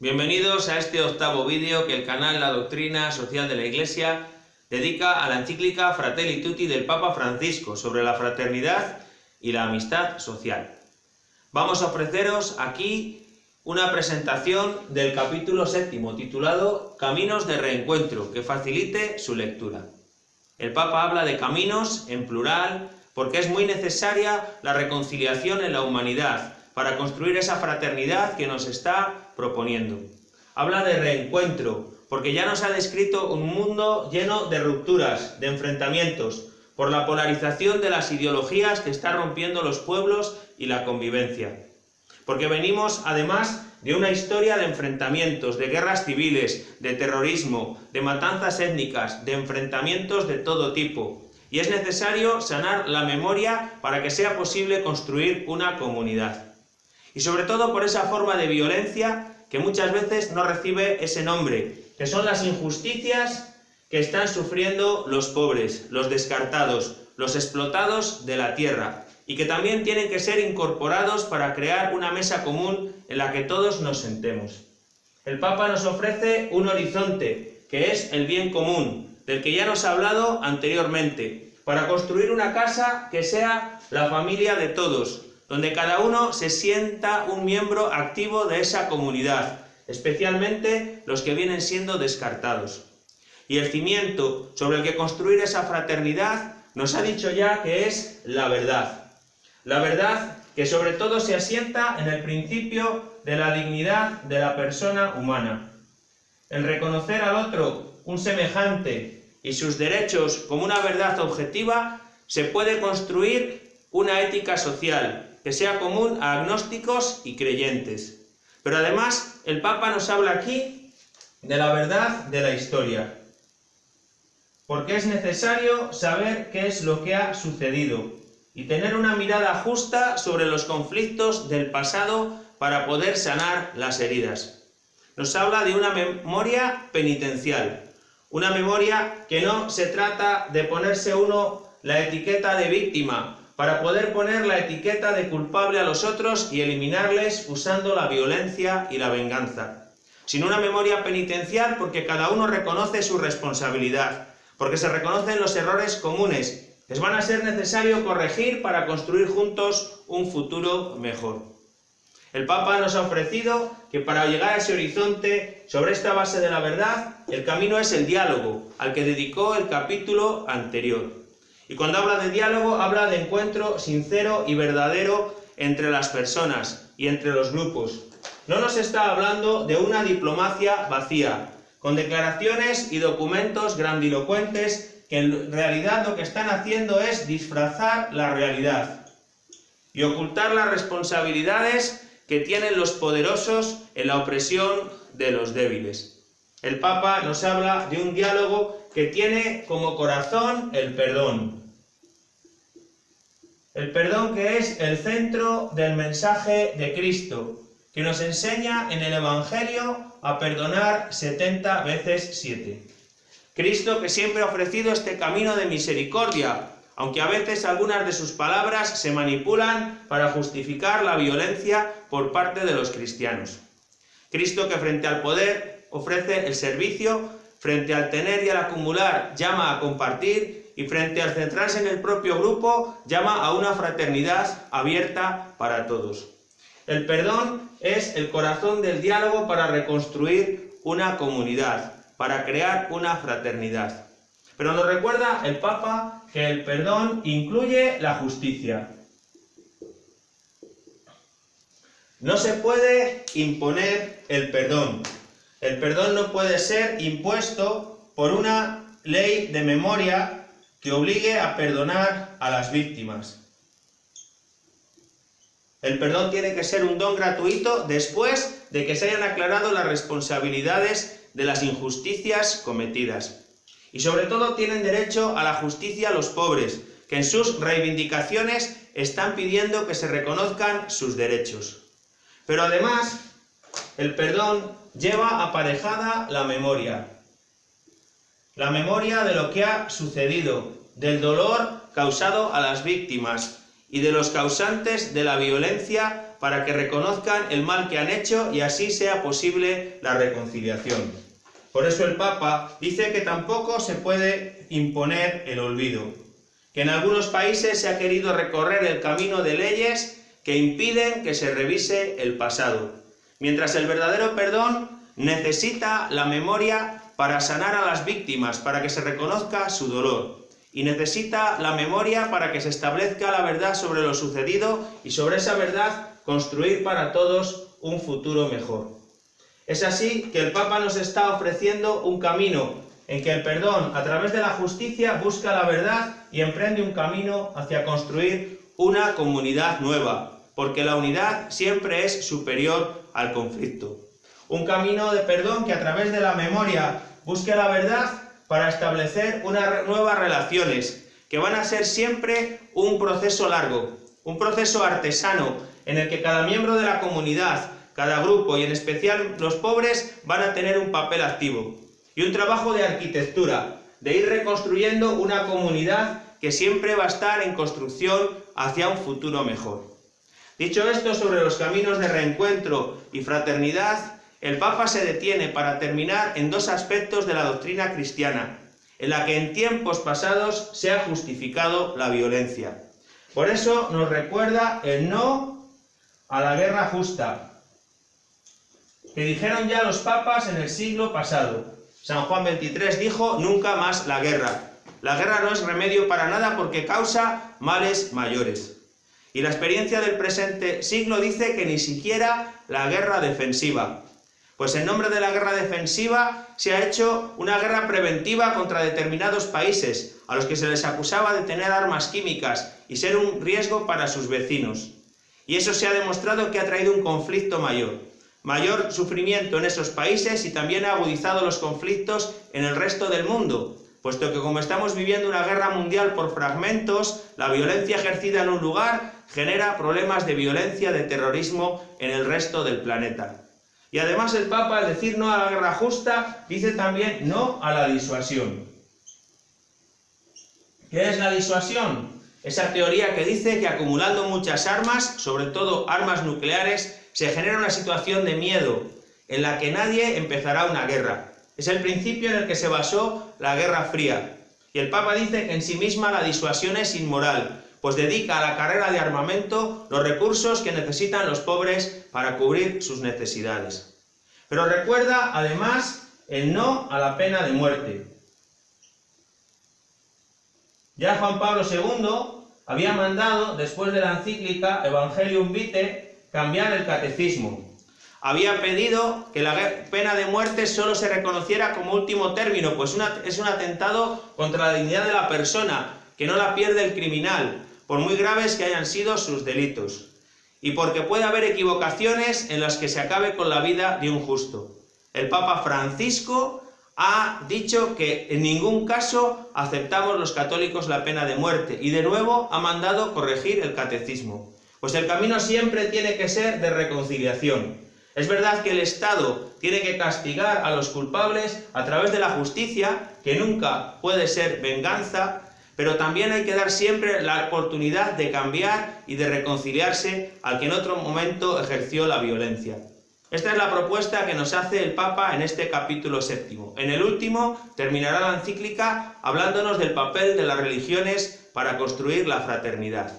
Bienvenidos a este octavo vídeo que el canal La Doctrina Social de la Iglesia dedica a la encíclica Fratelli Tutti del Papa Francisco sobre la fraternidad y la amistad social. Vamos a ofreceros aquí una presentación del capítulo 7, titulado Caminos de Reencuentro, que facilite su lectura. El Papa habla de caminos en plural porque es muy necesaria la reconciliación en la humanidad para construir esa fraternidad que nos está proponiendo. Habla de reencuentro porque ya nos ha descrito un mundo lleno de rupturas, de enfrentamientos, por la polarización de las ideologías que está rompiendo los pueblos y la convivencia. Porque venimos además de una historia de enfrentamientos, de guerras civiles, de terrorismo, de matanzas étnicas, de enfrentamientos de todo tipo. Y es necesario sanar la memoria para que sea posible construir una comunidad. Y sobre todo por esa forma de violencia que muchas veces no recibe ese nombre, que son las injusticias que están sufriendo los pobres, los descartados, los explotados de la tierra, y que también tienen que ser incorporados para crear una mesa común en la que todos nos sentemos. El Papa nos ofrece un horizonte, que es el bien común, del que ya nos ha hablado anteriormente, para construir una casa que sea la familia de todos, donde cada uno se sienta un miembro activo de esa comunidad, especialmente los que vienen siendo descartados. Y el cimiento sobre el que construir esa fraternidad nos ha dicho ya que es la verdad. La verdad que sobre todo se asienta en el principio de la dignidad de la persona humana. El reconocer al otro un semejante y sus derechos como una verdad objetiva, se puede construir una ética social que sea común a agnósticos y creyentes. Pero además, el Papa nos habla aquí de la verdad de la historia, porque es necesario saber qué es lo que ha sucedido y tener una mirada justa sobre los conflictos del pasado para poder sanar las heridas. Nos habla de una memoria penitencial, una memoria que no se trata de ponerse uno la etiqueta de víctima, para poder poner la etiqueta de culpable a los otros y eliminarles usando la violencia y la venganza, sino una memoria penitencial porque cada uno reconoce su responsabilidad, porque se reconocen los errores comunes, que van a ser necesario corregir para construir juntos un futuro mejor. El Papa nos ha ofrecido que para llegar a ese horizonte, sobre esta base de la verdad, el camino es el diálogo, al que dedicó el capítulo anterior. Y cuando habla de diálogo, habla de encuentro sincero y verdadero entre las personas y entre los grupos. No nos está hablando de una diplomacia vacía, con declaraciones y documentos grandilocuentes que en realidad lo que están haciendo es disfrazar la realidad y ocultar las responsabilidades que tienen los poderosos en la opresión de los débiles. El Papa nos habla de un diálogo que tiene como corazón el perdón. El perdón que es el centro del mensaje de Cristo, que nos enseña en el Evangelio a perdonar 70 veces 7. Cristo que siempre ha ofrecido este camino de misericordia, aunque a veces algunas de sus palabras se manipulan para justificar la violencia por parte de los cristianos. Cristo que frente al poder ofrece el servicio, frente al tener y al acumular llama a compartir, y frente al centrarse en el propio grupo llama a una fraternidad abierta para todos. El perdón es el corazón del diálogo para reconstruir una comunidad, para crear una fraternidad. Pero nos recuerda el Papa que el perdón incluye la justicia. No se puede imponer el perdón. El perdón no puede ser impuesto por una ley de memoria que obligue a perdonar a las víctimas. El perdón tiene que ser un don gratuito después de que se hayan aclarado las responsabilidades de las injusticias cometidas. Y sobre todo tienen derecho a la justicia los pobres, que en sus reivindicaciones están pidiendo que se reconozcan sus derechos. Pero además, el perdón lleva aparejada la memoria. La memoria de lo que ha sucedido, del dolor causado a las víctimas y de los causantes de la violencia para que reconozcan el mal que han hecho y así sea posible la reconciliación. Por eso el Papa dice que tampoco se puede imponer el olvido, que en algunos países se ha querido recorrer el camino de leyes que impiden que se revise el pasado, mientras el verdadero perdón necesita la memoria para sanar a las víctimas, para que se reconozca su dolor, y necesita la memoria para que se establezca la verdad sobre lo sucedido y sobre esa verdad construir para todos un futuro mejor. Es así que el Papa nos está ofreciendo un camino en que el perdón, a través de la justicia, busca la verdad y emprende un camino hacia construir una comunidad nueva, porque la unidad siempre es superior al conflicto. Un camino de perdón que a través de la memoria busque la verdad para establecer unas nuevas relaciones, que van a ser siempre un proceso largo, un proceso artesano, en el que cada miembro de la comunidad, cada grupo y en especial los pobres van a tener un papel activo y un trabajo de arquitectura, de ir reconstruyendo una comunidad que siempre va a estar en construcción hacia un futuro mejor. Dicho esto sobre los caminos de reencuentro y fraternidad, el Papa se detiene para terminar en dos aspectos de la doctrina cristiana, en la que en tiempos pasados se ha justificado la violencia. Por eso nos recuerda el no a la guerra justa, que dijeron ya los papas en el siglo pasado. San Juan XXIII dijo: nunca más la guerra. La guerra no es remedio para nada porque causa males mayores. Y la experiencia del presente siglo dice que ni siquiera la guerra defensiva. Pues en nombre de la guerra defensiva se ha hecho una guerra preventiva contra determinados países, a los que se les acusaba de tener armas químicas y ser un riesgo para sus vecinos. Y eso se ha demostrado que ha traído un conflicto mayor sufrimiento en esos países y también ha agudizado los conflictos en el resto del mundo, puesto que como estamos viviendo una guerra mundial por fragmentos, la violencia ejercida en un lugar genera problemas de violencia, de terrorismo en el resto del planeta. Y además el Papa, al decir no a la guerra justa, dice también no a la disuasión. ¿Qué es la disuasión? Esa teoría que dice que acumulando muchas armas, sobre todo armas nucleares, se genera una situación de miedo, en la que nadie empezará una guerra. Es el principio en el que se basó la Guerra Fría. Y el Papa dice que en sí misma la disuasión es inmoral, pues dedica a la carrera de armamento los recursos que necesitan los pobres para cubrir sus necesidades. Pero recuerda, además, el no a la pena de muerte. Ya Juan Pablo II había mandado, después de la encíclica Evangelium Vitae, cambiar el catecismo. Había pedido que la pena de muerte solo se reconociera como último término, pues es un atentado contra la dignidad de la persona, que no la pierde el criminal, por muy graves que hayan sido sus delitos, y porque puede haber equivocaciones en las que se acabe con la vida de un justo. El Papa Francisco ha dicho que en ningún caso aceptamos los católicos la pena de muerte, y de nuevo ha mandado corregir el catecismo, pues el camino siempre tiene que ser de reconciliación. Es verdad que el Estado tiene que castigar a los culpables a través de la justicia, que nunca puede ser venganza, pero también hay que dar siempre la oportunidad de cambiar y de reconciliarse al que en otro momento ejerció la violencia. Esta es la propuesta que nos hace el Papa en este capítulo 7. En el último terminará la encíclica hablándonos del papel de las religiones para construir la fraternidad.